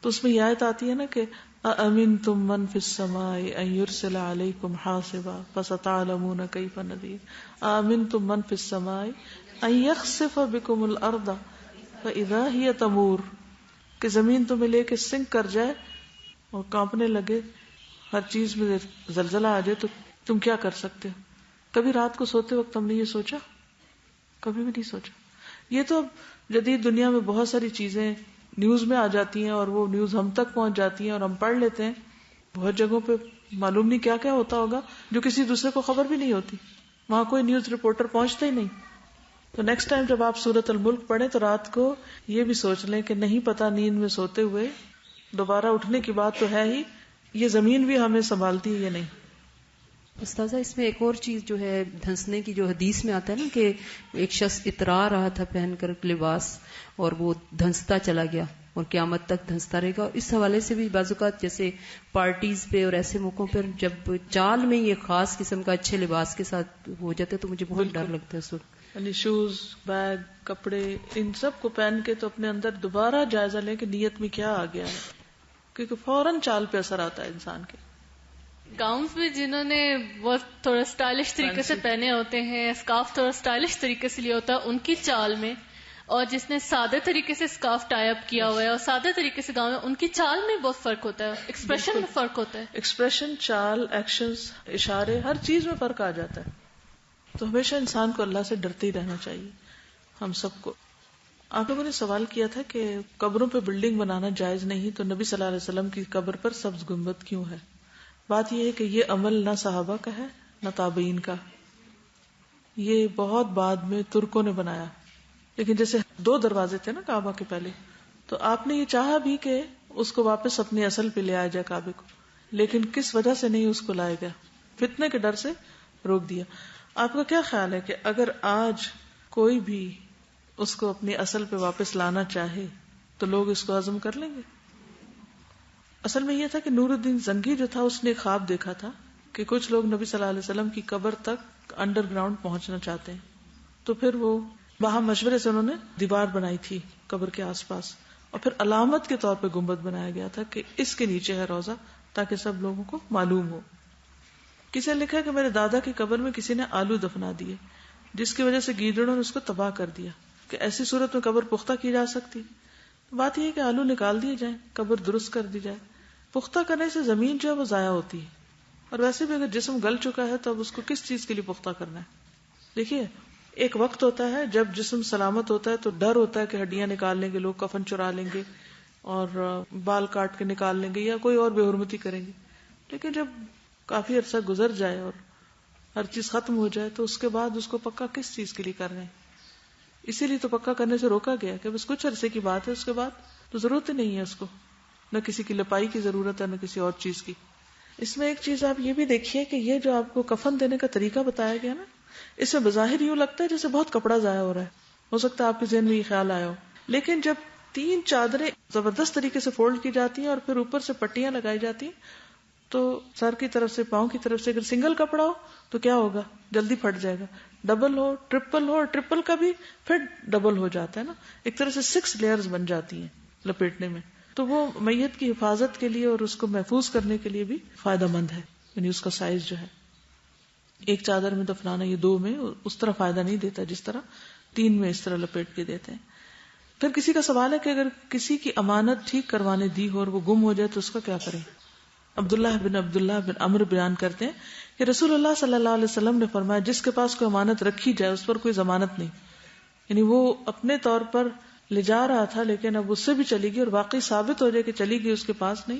تو اس میں یہ آیت آتی ہے نا کہ أَأَمِنْتُمْ مَنْ فِي السَّمَاءِ أَن يُرْسِلَ عَلَيْكُمْ حَاصِبًا فَسَتَعْلَمُونَ كَيْفَ نَذِيرِ أَأَمِنْتُمْ مَنْ فِي السَّمَاءِ أَن يَخْسِفَ بِكُمُ الْأَرْضَ فَإِذَا هِيَ تَمُورُ کہ زمین تمہیں لے کے سنک کر جائے اور کانپنے لگے، ہر چیز میں زلزلہ آ جائے، تو تم کیا کر سکتے ہو؟ کبھی رات کو سوتے وقت ہم نے یہ سوچا؟ کبھی بھی نہیں سوچا. یہ تو جدید دنیا میں بہت ساری چیزیں نیوز میں آ جاتی ہیں اور وہ نیوز ہم تک پہنچ جاتی ہیں اور ہم پڑھ لیتے ہیں. بہت جگہوں پہ معلوم نہیں کیا کیا ہوتا ہوگا جو کسی دوسرے کو خبر بھی نہیں ہوتی، وہاں کوئی نیوز رپورٹر پہنچتا ہی نہیں. تو نیکسٹ ٹائم جب آپ سورۃ الملک پڑھیں تو رات کو یہ بھی سوچ لیں کہ نہیں پتا نیند میں سوتے ہوئے دوبارہ اٹھنے کی بات تو ہے ہی، یہ زمین بھی ہمیں سنبھالتی ہے یا نہیں. استاذہ اس میں ایک اور چیز جو ہے دھنسنے کی، جو حدیث میں آتا ہے نا کہ ایک شخص اترا رہا تھا پہن کر لباس اور وہ دھنستا چلا گیا اور قیامت تک دھنستا رہے گا. اس حوالے سے بھی بعض اوقات جیسے پارٹیز پہ اور ایسے موقعوں پر جب چال میں یہ خاص قسم کا اچھے لباس کے ساتھ ہو جاتے تو مجھے بہت ڈر لگتا ہے اس وقت. یعنی شوز، بیگ، کپڑے، ان سب کو پہن کے تو اپنے اندر دوبارہ جائزہ لیں کہ نیت میں کیا آ گیا ہے، کیونکہ فوراً چال پہ اثر آتا ہے انسان کے. گاؤنز بھی جنہوں نے بہت تھوڑا اسٹائلش طریقے سے پہنے ہوتے ہیں، اسکارف تھوڑا اسٹائلش طریقے سے لیا ہوتا ہے ان کی چال میں، اور جس نے سادے طریقے سے اسکارف ٹائی اپ کیا ہوا ہے اور سادے طریقے سے گاؤں میں، ان کی چال میں بہت فرق ہوتا ہے، ایکسپریشن میں فرق ہوتا ہے. ایکسپریشن، چال، ایکشنز، اشارے، ہر چیز میں فرق آ جاتا ہے. تو ہمیشہ انسان کو اللہ سے ڈرتے ہی رہنا چاہیے ہم سب کو. آپ لوگوں نے سوال کیا تھا کہ قبروں پہ بلڈنگ بنانا جائز نہیں تو نبی صلی اللہ علیہ وسلم کی قبر پر سبز گنبد کیوں ہے؟ بات یہ ہے کہ یہ عمل نہ صحابہ کا ہے نہ تابعین کا، یہ بہت بعد میں ترکوں نے بنایا. لیکن جیسے 2 دروازے تھے نا کعبہ کے پہلے، تو آپ نے یہ چاہا بھی کہ اس کو واپس اپنی اصل پہ لے آیا جائے کعبے کو، لیکن کس وجہ سے نہیں اس کو لایا گیا؟ فتنے کے ڈر سے روک دیا. آپ کا کیا خیال ہے کہ اگر آج کوئی بھی اس کو اپنی اصل پہ واپس لانا چاہے تو لوگ اس کو ہضم کر لیں گے؟ اصل میں یہ تھا کہ نور الدین زنگی جو تھا اس نے خواب دیکھا تھا کہ کچھ لوگ نبی صلی اللہ علیہ وسلم کی قبر تک انڈر گراؤنڈ پہنچنا چاہتے ہیں. تو پھر وہ وہاں مشورے سے انہوں نے دیوار بنائی تھی قبر کے آس پاس، اور پھر علامت کے طور پہ گنبد بنایا گیا تھا کہ اس کے نیچے ہے روزہ، تاکہ سب لوگوں کو معلوم ہو. کسی نے لکھا کہ میرے دادا کی قبر میں کسی نے آلو دفنا دیے جس کی وجہ سے گیدڑوں نے اس کو تباہ کر دیا، کہ ایسی صورت میں قبر پختہ کی جا سکتی. بات یہ ہے کہ آلو نکال دیے جائیں، قبر درست کر دی جائے. پختہ کرنے سے زمین جو ہے وہ ضائع ہوتی ہے، اور ویسے بھی اگر جسم گل چکا ہے تو اب اس کو کس چیز کے لیے پختہ کرنا ہے؟ دیکھیے ایک وقت ہوتا ہے جب جسم سلامت ہوتا ہے تو ڈر ہوتا ہے کہ ہڈیاں نکال لیں گے لوگ، کفن چرا لیں گے اور بال کاٹ کے نکال لیں گے یا کوئی اور بے حرمتی کریں گے. لیکن جب کافی عرصہ گزر جائے اور ہر چیز ختم ہو جائے تو اس کے بعد اس کو پکا کس چیز کے لیے کر رہے ہیں؟ اسی لیے تو پکا کرنے سے روکا گیا کہ بس کچھ عرصے کی بات ہے، اس کے بعد تو ضرورت ہی نہیں ہے اس کو، نہ کسی کی لپائی کی ضرورت ہے نہ کسی اور چیز کی. اس میں ایک چیز آپ یہ بھی دیکھیے کہ یہ جو آپ کو کفن دینے کا طریقہ بتایا گیا نا، اس میں بظاہر یوں لگتا ہے جیسے بہت کپڑا ضائع ہو رہا ہے. ہو سکتا ہے آپ کے ذہن میں یہ خیال آیا ہو، لیکن جب 3 چادریں زبردست طریقے سے فولڈ کی جاتی ہیں اور پھر اوپر سے پٹیاں لگائی جاتی ہیں تو سر کی طرف سے پاؤں کی طرف سے اگر سنگل کپڑا ہو تو کیا ہوگا؟ جلدی پھٹ جائے گا. ڈبل ہو، ٹرپل ہو، ٹرپل کا بھی پھر ڈبل ہو جاتا ہے نا، ایک طرح سے 6 لیئرز بن جاتی ہیں لپیٹنے میں. تو وہ میت کی حفاظت کے لیے اور اس کو محفوظ کرنے کے لیے بھی فائدہ مند ہے. یعنی اس کا سائز جو ہے ایک چادر میں دفنانا، یہ 2 میں اس طرح فائدہ نہیں دیتا جس طرح 3 میں اس طرح لپیٹ کے دیتے ہیں. پھر کسی کا سوال ہے کہ اگر کسی کی امانت ٹھیک کروانے دی ہو اور وہ گم ہو جائے تو اس کا کیا کریں؟ عبداللہ بن عمرو بیان کرتے ہیں کہ رسول اللہ صلی اللہ علیہ وسلم نے فرمایا جس کے پاس کوئی امانت رکھی جائے اس پر کوئی ضمانت نہیں. یعنی وہ اپنے طور پر لے جا رہا تھا لیکن اب اس سے بھی چلی گئی اور واقعی ثابت ہو جائے کہ چلی گئی اس کے پاس نہیں،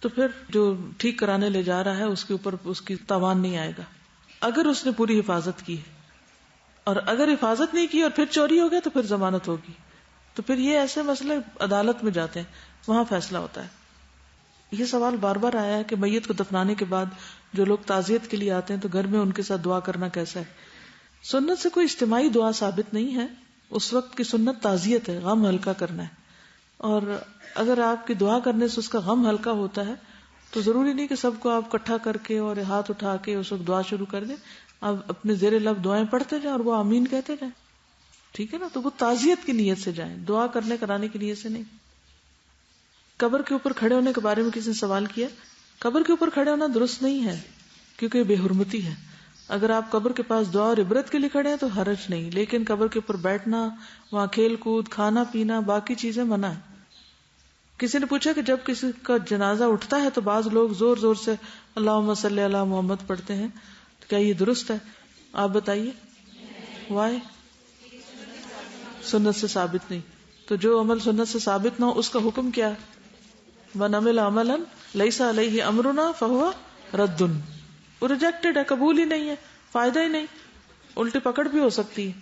تو پھر جو ٹھیک کرانے لے جا رہا ہے اس کے اوپر اس کی تاوان نہیں آئے گا اگر اس نے پوری حفاظت کی ہے. اور اگر حفاظت نہیں کی اور پھر چوری ہو گیا تو پھر ضمانت ہوگی. تو پھر یہ ایسے مسئلے عدالت میں جاتے ہیں، وہاں فیصلہ ہوتا ہے. یہ سوال بار بار آیا ہے کہ میت کو دفنانے کے بعد جو لوگ تعزیت کے لیے آتے ہیں تو گھر میں ان کے ساتھ دعا کرنا کیسا ہے؟ سنت سے کوئی اجتماعی دعا ثابت نہیں ہے، اس وقت کی سنت تعزیت ہے، غم ہلکا کرنا ہے. اور اگر آپ کی دعا کرنے سے اس کا غم ہلکا ہوتا ہے تو ضروری نہیں کہ سب کو آپ اکٹھا کر کے اور ہاتھ اٹھا کے اس وقت دعا شروع کر دیں. آپ اپنے زیر لب دعائیں پڑھتے جائیں اور وہ آمین کہتے جائیں. ٹھیک ہے نا؟ تو وہ تعزیت کی نیت سے جائیں، دعا کرنے کرانے کی نیت سے نہیں. قبر کے اوپر کھڑے ہونے کے بارے میں کسی نے سوال کیا. قبر کے اوپر کھڑے ہونا درست نہیں ہے کیونکہ بے حرمتی ہے. اگر آپ قبر کے پاس دعا اور عبرت کے لیے کھڑے ہیں تو حرج نہیں، لیکن قبر کے اوپر بیٹھنا، وہاں کھیل کود، کھانا پینا، باقی چیزیں منع ہے. کسی نے پوچھا کہ جب کسی کا جنازہ اٹھتا ہے تو بعض لوگ زور زور سے اللہم صلی علی محمد پڑھتے ہیں، تو کیا یہ درست ہے؟ آپ بتائیے. وائے؟ سنت سے ثابت نہیں. تو جو عمل سنت سے ثابت نہ ہو اس کا حکم کیا ہے؟ من عمل عملا لیس علیہ امرنا فہو رد. وہ ریجیکٹڈ ہے، قبول ہی نہیں ہے، فائدہ ہی نہیں، الٹی پکڑ بھی ہو سکتی ہے.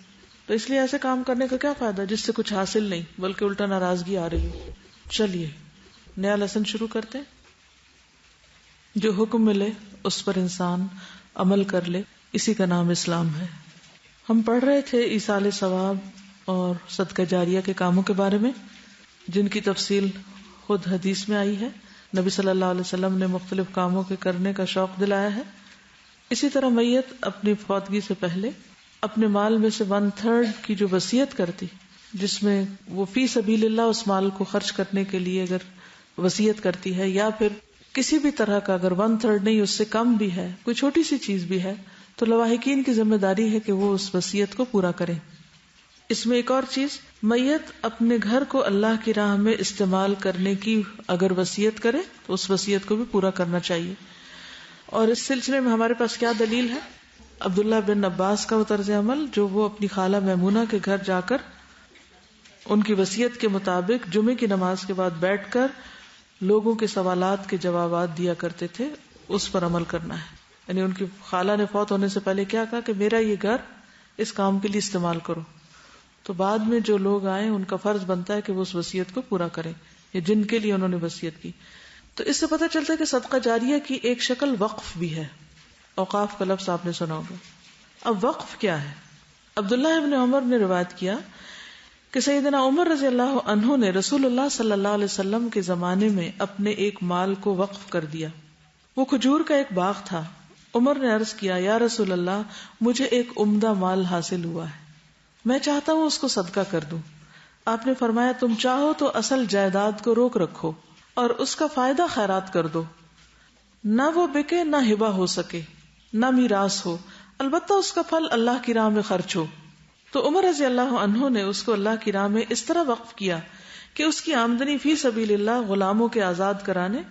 تو اس لیے ایسے کام کرنے کا کیا فائدہ جس سے کچھ حاصل نہیں بلکہ الٹا ناراضگی آ رہی ہے. چلیے نیا لیسن شروع کرتے ہیں. جو حکم ملے اس پر انسان عمل کر لے، اسی کا نام اسلام ہے. ہم پڑھ رہے تھے ایصال ثواب اور صدقہ جاریہ کے کاموں کے بارے میں جن کی تفصیل خود حدیث میں آئی ہے. نبی صلی اللہ علیہ وسلم نے مختلف کاموں کے کرنے کا شوق دلایا ہے. اسی طرح میت اپنی فوتگی سے پہلے اپنے مال میں سے 1/3 کی جو وصیت کرتی، جس میں وہ فی سبیل اللہ اس مال کو خرچ کرنے کے لیے اگر وصیت کرتی ہے، یا پھر کسی بھی طرح کا اگر 1/3 نہیں اس سے کم بھی ہے، کوئی چھوٹی سی چیز بھی ہے، تو لواحقین کی ذمہ داری ہے کہ وہ اس وصیت کو پورا کریں. اس میں ایک اور چیز، میت اپنے گھر کو اللہ کی راہ میں استعمال کرنے کی اگر وصیت کرے تو اس وصیت کو بھی پورا کرنا چاہیے. اور اس سلسلے میں ہمارے پاس کیا دلیل ہے؟ عبداللہ بن عباس کا وہ طرز عمل جو وہ اپنی خالہ میمونہ کے گھر جا کر ان کی وصیت کے مطابق جمعے کی نماز کے بعد بیٹھ کر لوگوں کے سوالات کے جوابات دیا کرتے تھے، اس پر عمل کرنا ہے. یعنی ان کی خالہ نے فوت ہونے سے پہلے کیا کہا کہ میرا یہ گھر اس کام کے لیے استعمال کرو، تو بعد میں جو لوگ آئیں ان کا فرض بنتا ہے کہ وہ اس وصیت کو پورا کریں، یا جن کے لیے انہوں نے وصیت کی. تو اس سے پتہ چلتا ہے کہ صدقہ جاریہ کی ایک شکل وقف بھی ہے. اوقاف کا لفظ آپ نے سنا ہوگا. اب وقف کیا ہے؟ عبداللہ ابن عمر نے روایت کیا کہ سیدنا عمر رضی اللہ عنہ نے رسول اللہ صلی اللہ علیہ وسلم کے زمانے میں اپنے ایک مال کو وقف کر دیا. وہ کھجور کا ایک باغ تھا. عمر نے عرض کیا، یا رسول اللہ، مجھے ایک عمدہ مال حاصل ہوا ہے، میں چاہتا ہوں اس کو صدقہ کر دوں. آپ نے فرمایا، تم چاہو تو اصل جائیداد کو روک رکھو اور اس کا فائدہ خیرات کر دو، نہ وہ بکے نہ ہبہ ہو سکے نہ میراث ہو، البتہ اس کا پھل اللہ کی راہ میں خرچ ہو. تو عمر رضی اللہ عنہ نے اس کو اللہ کی راہ میں اس طرح وقف کیا کہ اس کی آمدنی فی سبیل اللہ غلاموں کے آزاد کرانے،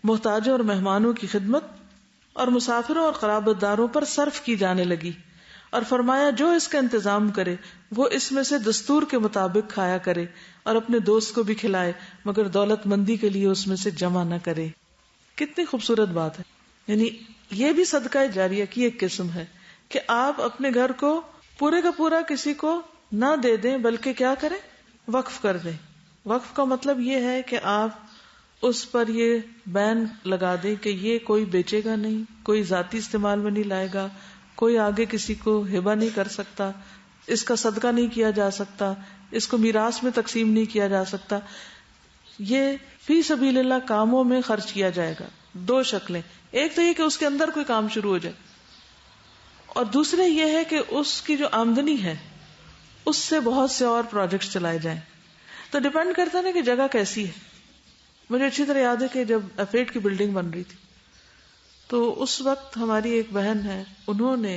محتاجوں اور مہمانوں کی خدمت اور مسافروں اور قرابت داروں پر صرف کی جانے لگی، اور فرمایا جو اس کا انتظام کرے وہ اس میں سے دستور کے مطابق کھایا کرے اور اپنے دوست کو بھی کھلائے، مگر دولت مندی کے لیے اس میں سے جمع نہ کرے. کتنی خوبصورت بات ہے. یعنی یہ بھی صدقہ جاریہ کی ایک قسم ہے کہ آپ اپنے گھر کو پورے کا پورا کسی کو نہ دے دیں بلکہ کیا کریں؟ وقف کر دیں. وقف کا مطلب یہ ہے کہ آپ اس پر یہ بین لگا دیں کہ یہ کوئی بیچے گا نہیں، کوئی ذاتی استعمال میں نہیں لائے گا، کوئی آگے کسی کو ہبہ نہیں کر سکتا، اس کا صدقہ نہیں کیا جا سکتا، اس کو میراث میں تقسیم نہیں کیا جا سکتا. یہ فی سبیل اللہ کاموں میں خرچ کیا جائے گا. دو شکلیں، ایک تو یہ کہ اس کے اندر کوئی کام شروع ہو جائے، اور دوسرے یہ ہے کہ اس کی جو آمدنی ہے اس سے بہت سے اور پروجیکٹس چلائے جائیں. تو ڈیپینڈ کرتا ہے نا کہ جگہ کیسی ہے. مجھے اچھی طرح یاد ہے کہ جب ایفیٹ کی بلڈنگ بن رہی تھی تو اس وقت ہماری ایک بہن ہے، انہوں نے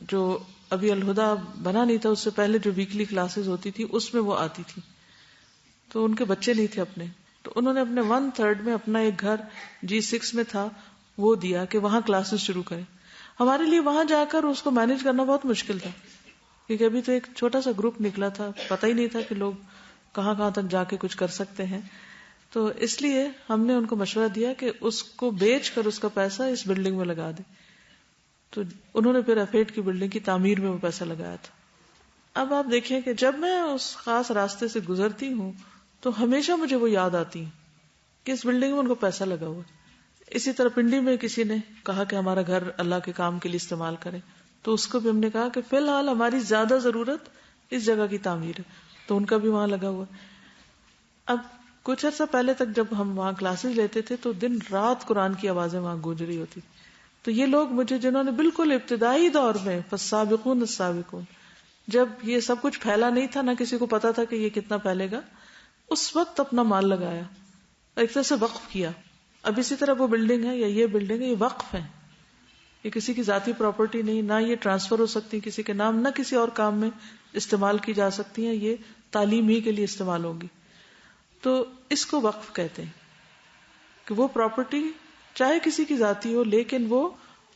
جو ابھی الہدا بنا نہیں تھا اس سے پہلے جو ویکلی کلاسز ہوتی تھی اس میں وہ آتی تھی، تو ان کے بچے نہیں تھے اپنے، تو انہوں نے اپنے 1/3 میں اپنا ایک گھر G6 میں تھا وہ دیا کہ وہاں کلاسز شروع کریں. ہمارے لیے وہاں جا کر اس کو مینج کرنا بہت مشکل تھا کیونکہ ابھی تو ایک چھوٹا سا گروپ نکلا تھا، پتہ ہی نہیں تھا کہ لوگ کہاں کہاں تک جا کے کچھ کر سکتے ہیں. تو اس لیے ہم نے ان کو مشورہ دیا کہ اس کو بیچ کر اس کا پیسہ اس بلڈنگ میں لگا دیں. تو انہوں نے پھر ایفیٹ کی بلڈنگ کی تعمیر میں وہ پیسہ لگایا تھا. اب آپ دیکھیں کہ جب میں اس خاص راستے سے گزرتی ہوں تو ہمیشہ مجھے وہ یاد آتی ہیں کہ اس بلڈنگ میں ان کو پیسہ لگا ہوا ہے. اسی طرح پنڈی میں کسی نے کہا کہ ہمارا گھر اللہ کے کام کے لیے استعمال کریں، تو اس کو بھی ہم نے کہا کہ فی الحال ہماری زیادہ ضرورت اس جگہ کی تعمیر ہے، تو ان کا بھی وہاں لگا ہوا ہے. اب کچھ عرصہ پہلے تک جب ہم وہاں کلاسز لیتے تھے تو دن رات قرآن کی آوازیں وہاں گونج رہی ہوتی. تو یہ لوگ مجھے جنہوں نے بالکل ابتدائی دور میں فالسابقون السابقون، جب یہ سب کچھ پھیلا نہیں تھا، نہ کسی کو پتا تھا کہ یہ کتنا پھیلے گا، اس وقت اپنا مال لگایا، ایک طرح سے وقف کیا. اب اسی طرح وہ بلڈنگ ہے یا یہ بلڈنگ ہے، یہ وقف ہے، یہ کسی کی ذاتی پراپرٹی نہیں، نہ یہ ٹرانسفر ہو سکتی کسی کے نام، نہ کسی اور کام میں استعمال کی جا سکتی ہیں، یہ تعلیم ہی کے لیے استعمال ہوگی. تو اس کو وقف کہتے ہیں کہ وہ پراپرٹی چاہے کسی کی ذاتی ہو لیکن وہ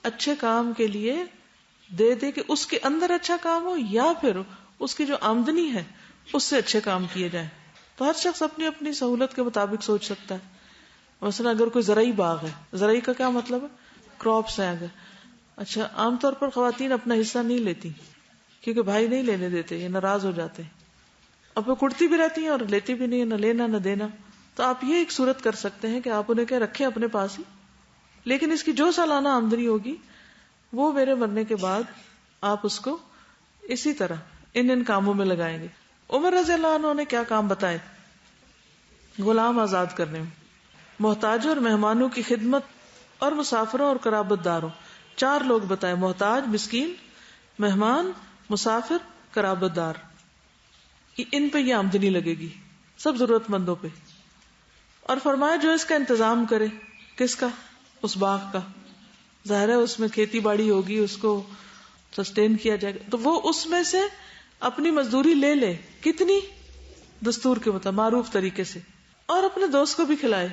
اچھے کام کے لیے دے دے کہ اس کے اندر اچھا کام ہو، یا پھر اس کی جو آمدنی ہے اس سے اچھے کام کیے جائیں. تو ہر شخص اپنی اپنی سہولت کے مطابق سوچ سکتا ہے. مثلا اگر کوئی زرعی باغ ہے، زرعی کا کیا مطلب ہے؟ کراپس ہیں. اگر اچھا، عام طور پر خواتین اپنا حصہ نہیں لیتی کیونکہ بھائی نہیں لینے دیتے، یہ ناراض ہو جاتے ہیں. اب وہ کڑتی بھی رہتی ہیں اور لیتی بھی نہیں، نہ لینا نہ دینا. تو آپ یہ ایک صورت کر سکتے ہیں کہ آپ انہیں کیا رکھیں اپنے پاس ہی، لیکن اس کی جو سالانہ آمدنی ہوگی وہ میرے مرنے کے بعد آپ اس کو اسی طرح ان کاموں میں لگائیں گے. عمر رضی اللہ عنہ نے کیا کام بتائے؟ غلام آزاد کرنے میں، محتاجوں اور مہمانوں کی خدمت، اور مسافروں اور قرابت داروں. 4 لوگ بتائے: محتاج، مسکین، مہمان، مسافر، قرابت دار. ان پہ یہ آمدنی لگے گی، سب ضرورت مندوں پہ. اور فرمایا جو اس کا انتظام کرے. کس کا؟ اس باغ کا. ظاہر ہے اس میں کھیتی باڑی ہوگی، اس کو سسٹین کیا جائے گا، تو وہ اس میں سے اپنی مزدوری لے لے. کتنی؟ دستور کے مطابق، معروف طریقے سے. اور اپنے دوست کو بھی کھلائے،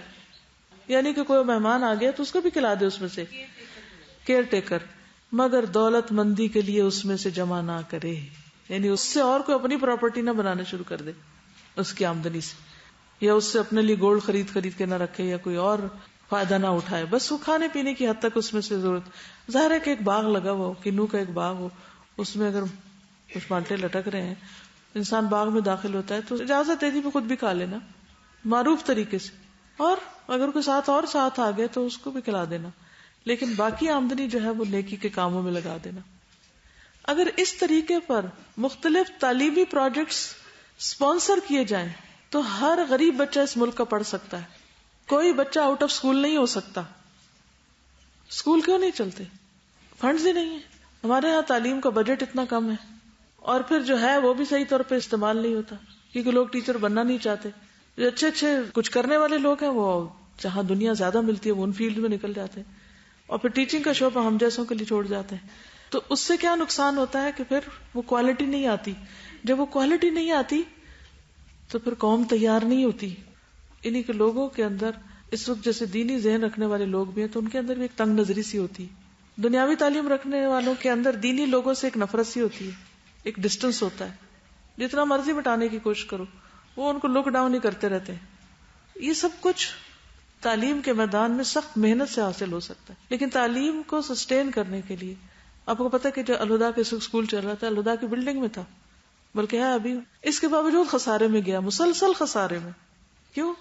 یعنی کہ کوئی مہمان آ گیا تو اس کو بھی کھلا دے اس میں سے. Care taker. مگر دولت مندی کے لیے اس میں سے جمع نہ کرے، یعنی اس سے اور کوئی اپنی پراپرٹی نہ بنانا شروع کر دے اس کی آمدنی سے، یا اس سے اپنے لیے گولڈ خرید کے نہ رکھے، یا کوئی اور فائدہ نہ اٹھائے. بس وہ کھانے پینے کی حد تک اس میں سے ضرورت. ظاہر ہے کہ ایک باغ لگا ہوا ہو، کنو کا ایک باغ ہو، اس میں اگر کچھ مالٹے لٹک رہے ہیں، انسان باغ میں داخل ہوتا ہے تو اجازت دے دی بھی خود بھی کھا لینا معروف طریقے سے. اور اگر کوئی ساتھ آ گئے تو اس کو بھی کھلا دینا، لیکن باقی آمدنی جو ہے وہ نیکی کے کاموں میں لگا دینا. اگر اس طریقے پر مختلف تعلیمی پروجیکٹس سپانسر کیے جائیں تو ہر غریب بچہ اس ملک کا پڑھ سکتا ہے. کوئی بچہ آؤٹ آف اسکول نہیں ہو سکتا. اسکول کیوں نہیں چلتے؟ فنڈز ہی نہیں ہے. ہمارے ہاں تعلیم کا بجٹ اتنا کم ہے، اور پھر جو ہے وہ بھی صحیح طور پہ استعمال نہیں ہوتا کیونکہ لوگ ٹیچر بننا نہیں چاہتے. جو اچھے کچھ کرنے والے لوگ ہیں وہ جہاں دنیا زیادہ ملتی ہے وہ ان فیلڈ میں نکل جاتے ہیں، اور پھر ٹیچنگ کا شعبہ ہم جیسوں کے لیے چھوڑ جاتے ہیں. تو اس سے کیا نقصان ہوتا ہے کہ پھر وہ کوالٹی نہیں آتی. جب وہ کوالٹی نہیں آتی تو پھر قوم تیار نہیں ہوتی. انہی کے لوگوں کے اندر اس وقت جیسے دینی ذہن رکھنے والے لوگ بھی ہیں تو ان کے اندر بھی ایک تنگ نظری سی ہوتی ہے. دنیاوی تعلیم رکھنے والوں کے اندر دینی لوگوں سے ایک نفرت سی ہوتی ہے، ایک ڈسٹنس ہوتا ہے. جتنا مرضی مٹانے کی کوشش کرو وہ ان کو لک ڈاؤن ہی کرتے رہتے ہیں. یہ سب کچھ تعلیم کے میدان میں سخت محنت سے حاصل ہو سکتا ہے، لیکن تعلیم کو سسٹین کرنے کے لیے آپ کو پتا کہ جو الہدا کے اسکول چل رہا تھا الہدا کی بلڈنگ میں تھا، بلکہ ہے ابھی، اس کے باوجود خسارے میں گیا، مسلسل خسارے میں. کیوں؟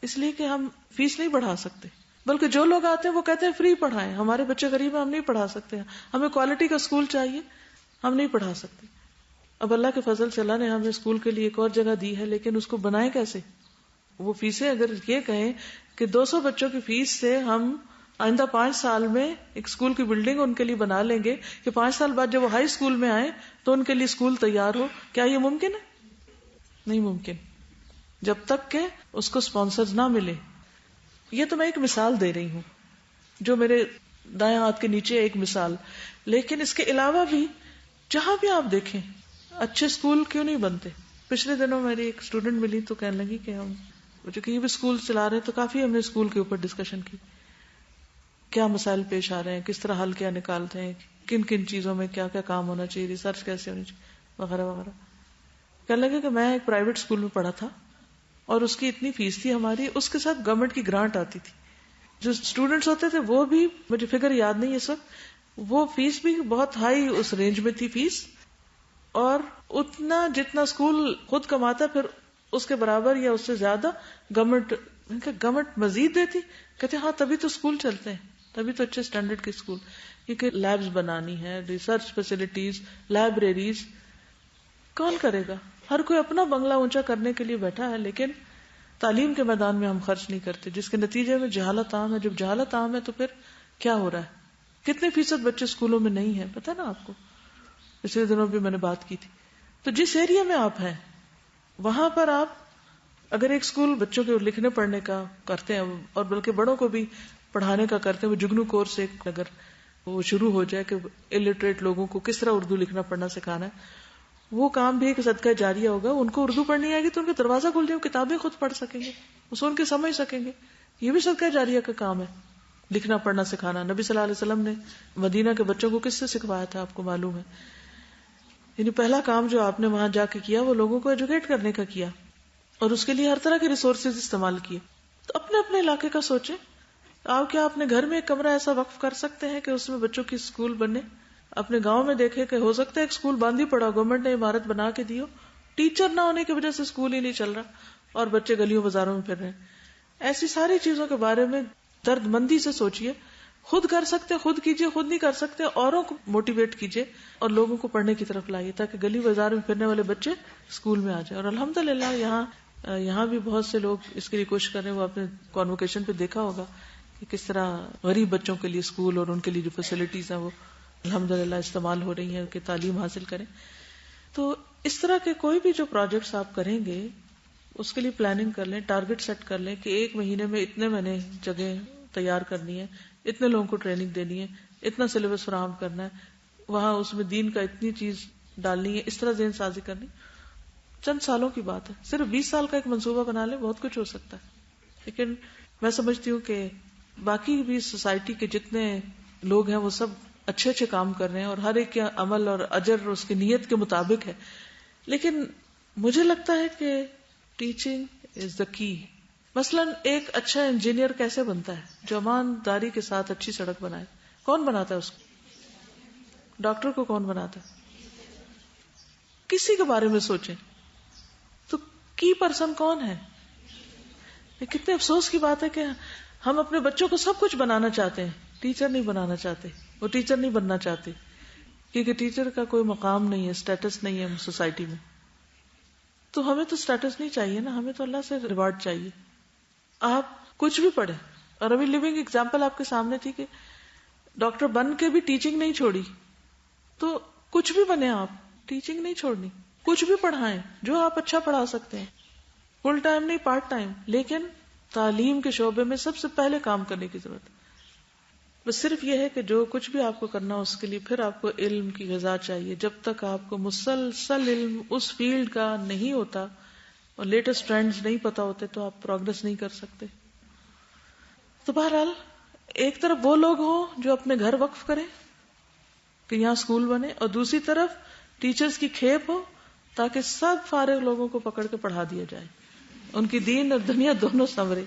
اس لیے کہ ہم فیس نہیں بڑھا سکتے، بلکہ جو لوگ آتے ہیں وہ کہتے ہیں فری پڑھائیں، ہمارے بچے غریب ہیں ہم نہیں پڑھا سکتے، ہمیں کوالٹی کا اسکول چاہیے، ہم نہیں پڑھا سکتے. اب اللہ کے فضل سے اللہ نے ہمیں اسکول کے لیے ایک اور جگہ دی ہے، لیکن اس کو بنائیں کیسے؟ وہ فیسیں اگر یہ کہیں کہ 200 بچوں کی فیس سے ہم آئندہ 5 سال میں ایک اسکول کی بلڈنگ ان کے لیے بنا لیں گے کہ 5 سال بعد جب وہ ہائی اسکول میں آئے تو ان کے لیے اسکول تیار ہو، کیا یہ ممکن ہے؟ نہیں ممکن، جب تک کہ اس کو اسپانسرز نہ ملے. یہ تو میں ایک مثال دے رہی ہوں جو میرے دائیں ہاتھ کے نیچے ایک مثال، لیکن اس کے علاوہ بھی جہاں بھی آپ دیکھیں اچھے اسکول کیوں نہیں بنتے. پچھلے دنوں میری ایک اسٹوڈنٹ ملی تو کہنے لگی کہ ہم جو کہیں بھی اسکول چلا رہے ہیں تو کافی ہم نے اسکول کے اوپر ڈسکشن کی، کیا مسائل پیش آ رہے ہیں، کس طرح حل کیا نکالتے ہیں، کن کن چیزوں میں کیا کیا کام ہونا چاہیے، ریسرچ کیسے ہونی چاہیے، وغیرہ وغیرہ. کہنے لگے کہ میں ایک پرائیویٹ اسکول میں پڑھا تھا اور اس کی اتنی فیس تھی ہماری، اس کے ساتھ گورنمنٹ کی گرانٹ آتی تھی. جو اسٹوڈنٹس ہوتے تھے وہ بھی، مجھے فگر یاد نہیں اس وقت، وہ فیس بھی بہت ہائی اس رینج میں تھی فیس، اور اتنا جتنا اسکول خود کماتا پھر اس کے برابر یا اس سے زیادہ گورنمنٹ مزید دیتی. کہتے ہاں تبھی تو اسکول چلتے ہیں، تبھی تو اچھے اسٹینڈرڈ کے اسکول، کیونکہ لیبز بنانی ہے، ریسرچ فیسلٹیز، لائبریریز. کون کرے گا؟ ہر کوئی اپنا بنگلہ اونچا کرنے کے لیے بیٹھا ہے، لیکن تعلیم کے میدان میں ہم خرچ نہیں کرتے، جس کے نتیجے میں جہالت عام ہے. جب جہالت عام ہے تو پھر کیا ہو رہا ہے؟ کتنے فیصد بچے اسکولوں میں نہیں ہیں، پتہ نا آپ کو؟ پچھلے دنوں بھی میں نے بات کی تھی. تو جس ایریا میں آپ ہیں وہاں پر آپ اگر ایک اسکول بچوں کے لکھنے پڑھنے کا کرتے ہیں اور بلکہ بڑوں کو بھی پڑھانے کا کرتے ہیں، وہ جگنو کورس ایک اگر وہ شروع ہو جائے کہ الٹریٹ لوگوں کو کس طرح اردو لکھنا پڑھنا سکھانا ہے، وہ کام بھی ایک صدقہ جاریہ ہوگا. ان کو اردو پڑھنی آئے گی تو ان کا دروازہ کھل جائے، وہ کتابیں خود پڑھ سکیں گے، اصول کے سمجھ سکیں گے. یہ بھی صدقہ جاریہ کا کام ہے، لکھنا پڑھنا سکھانا. نبی صلی اللہ علیہ وسلم نے مدینہ کے بچوں کو کس سے سکھوایا تھا آپ کو معلوم ہے؟ یعنی پہلا کام جو آپ نے وہاں جا کے کیا وہ لوگوں کو ایجوکیٹ کرنے کا کیا، اور اس کے لیے ہر طرح کے ریسورسز استعمال کیے. تو اپنے اپنے علاقے کا سوچیں. آپ کیا اپنے گھر میں ایک کمرہ ایسا وقف کر سکتے ہیں کہ اس میں بچوں کی اسکول بنے؟ اپنے گاؤں میں دیکھیں کہ ہو سکتا ہے ایک اسکول باندھ ہی پڑا، گورنمنٹ نے عمارت بنا کے دی ہو، ٹیچر نہ ہونے کی وجہ سے اسکول ہی نہیں چل رہا اور بچے گلیوں بازاروں میں پھر رہے ہیں. ایسی ساری چیزوں کے بارے میں درد مندی سے سوچئے. خود کر سکتے خود کیجئے، خود نہیں کر سکتے اوروں کو موٹیویٹ کیجئے اور لوگوں کو پڑھنے کی طرف لائیے تاکہ گلی بازار میں پھرنے والے بچے اسکول میں آ جائیں. اور الحمدللہ یہاں بھی بہت سے لوگ اس کے لیے کوشش کر رہے ہیں. وہ اپنے کانوکیشن پہ دیکھا ہوگا کہ کس طرح غریب بچوں کے لیے اسکول اور ان کے لیے جو فیسلٹیز ہیں وہ الحمدللہ استعمال ہو رہی ہیں کہ تعلیم حاصل کریں. تو اس طرح کے کوئی بھی جو پروجیکٹس آپ کریں گے اس کے لیے پلاننگ کر لیں، ٹارگٹ سیٹ کر لیں کہ ایک مہینے میں اتنے میں نے جگہ تیار کرنی ہے، اتنے لوگوں کو ٹریننگ دینی ہے، اتنا سلیبس فراہم کرنا ہے، وہاں اس میں دین کا اتنی چیز ڈالنی ہے، اس طرح ذہن سازی کرنی. چند سالوں کی بات ہے، صرف 20 سال کا ایک منصوبہ بنا لیں، بہت کچھ ہو سکتا ہے. لیکن میں سمجھتی ہوں کہ باقی بھی سوسائٹی کے جتنے لوگ ہیں وہ سب اچھے اچھے کام کر رہے ہیں اور ہر ایک کا عمل اور اجر اس کی نیت کے مطابق ہے. لیکن مجھے لگتا ہے کہ ٹیچنگ از دا کی. مثلا ایک اچھا انجینئر کیسے بنتا ہے؟ جو ایمانداری کے ساتھ اچھی سڑک بنائے. کون بناتا ہے اس کو؟ ڈاکٹر کو کون بناتا ہے؟ کسی کے بارے میں سوچیں تو کی پرسن کون ہے؟ کتنے افسوس کی بات ہے کہ ہم اپنے بچوں کو سب کچھ بنانا چاہتے ہیں، ٹیچر نہیں بنانا چاہتے. وہ ٹیچر نہیں بننا چاہتے کیونکہ ٹیچر کا کوئی مقام نہیں ہے، اسٹیٹس نہیں ہے سوسائٹی میں. تو ہمیں تو اسٹیٹس نہیں چاہیے نا، ہمیں تو اللہ سے ریوارڈ چاہیے. آپ کچھ بھی پڑھیں، اور ابھی لیونگ ایگزامپل آپ کے سامنے تھی کہ ڈاکٹر بن کے بھی ٹیچنگ نہیں چھوڑی. تو کچھ بھی بنے آپ، ٹیچنگ نہیں چھوڑنی، کچھ بھی پڑھائیں جو آپ اچھا پڑھا سکتے ہیں، فل ٹائم نہیں پارٹ ٹائم، لیکن تعلیم کے شعبے میں سب سے پہلے کام کرنے کی ضرورت ہے. بس صرف یہ ہے کہ جو کچھ بھی آپ کو کرنا اس کے لیے پھر آپ کو علم کی غذا چاہیے. جب تک آپ کو مسلسل علم اس فیلڈ کا نہیں ہوتا اور لیٹسٹ ٹرینڈز نہیں پتا ہوتے تو آپ پروگرس نہیں کر سکتے. تو بہرحال ایک طرف وہ لوگ ہوں جو اپنے گھر وقف کریں کہ یہاں اسکول بنے، اور دوسری طرف ٹیچرز کی کھیپ ہو تاکہ سب فارغ لوگوں کو پکڑ کے پڑھا دیا جائے، ان کی دین اور دنیا دونوں سنورے.